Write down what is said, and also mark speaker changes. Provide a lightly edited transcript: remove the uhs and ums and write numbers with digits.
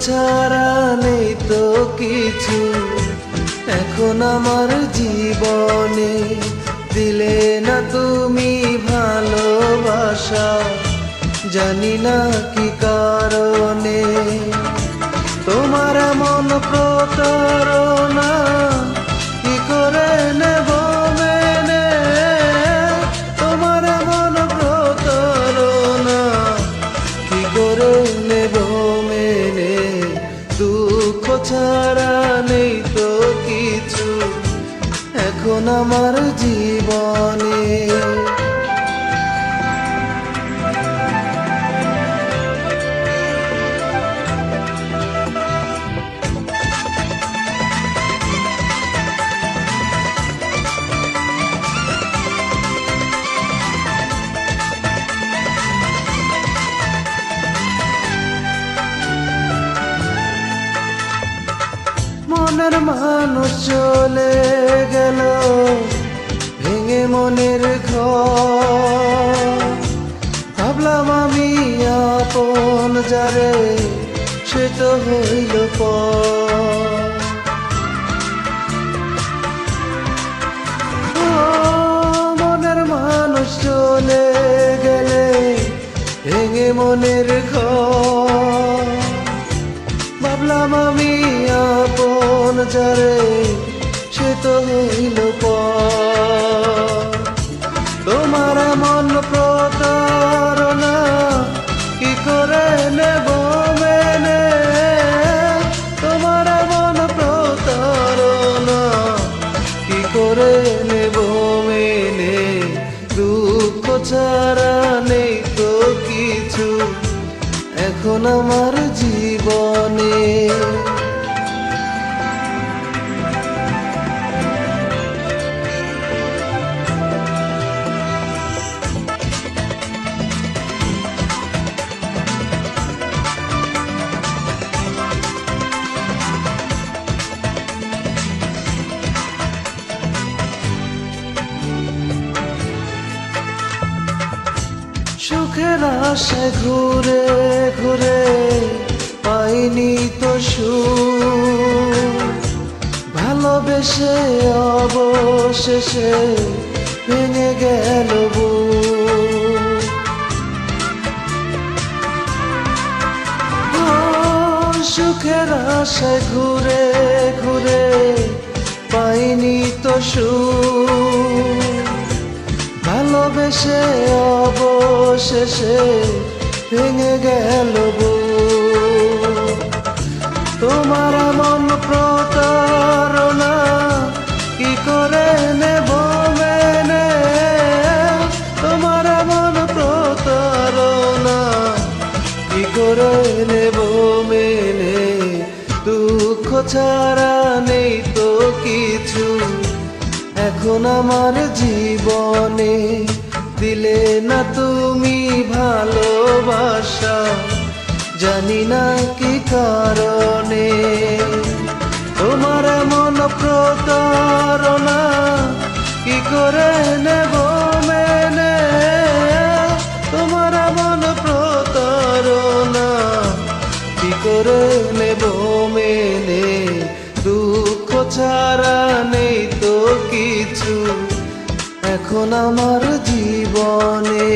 Speaker 1: ছাড়া নেই তো কিছু এখন আমার জীবনে, দিলে না তুমি ভালোবাসা, জানি না কি কারণে। তোমার মন প্রতারণা কি করে নেব মেনে, তোমার মন প্রতারণা কি করে নেব মেনে। দুঃখ ছাড়া নেই তো কিছু এখন আমার জীবনে। মনের মানুষ চলে গেল ভেঙে মনের ঘর, ভাবলাম আমি আপন যারে সে তো হইল পর। মনের মানুষ চলে গেলে ভেঙে মনের ঘর, ভাবলাম আমি আপন যারে সে তো হইল পর। তোমার মন প্রতারণা কি করে নেব মেনে, তোমার মন প্রতারণা কি করে নেব মেনে। দুঃখ ছাড়া নেই তো কিছু এখন আমার জীবনে। সুখের আশায় ঘুরে ঘুরে পাইনি তো সুখ, ভালোবেসে অবশেষে ভেঙে গেল বুক। সুখের আশায় ঘুরে ঘুরে পাইনি তো সুখ, ভালোবেসে অবশেষে ভেঙে গেল বুক। তোমার মন প্রতারণা কি করে নেব মেনে, তোমার মন প্রতারণা কি করে নেব মেনে। দুঃখ ছাড়া নেই তো কিছু এখন আমার জীবনে, দিলে না তুমি ভালোবাসা, জানি না কি কারণে। তোমার মন প্রতারণা কি করে নেব মেনে, তোমার মন প্রতারণা কি করে নেব মেনে। দুঃখ ছাড়া নেই তো কিছু এখন আমার জীবনে।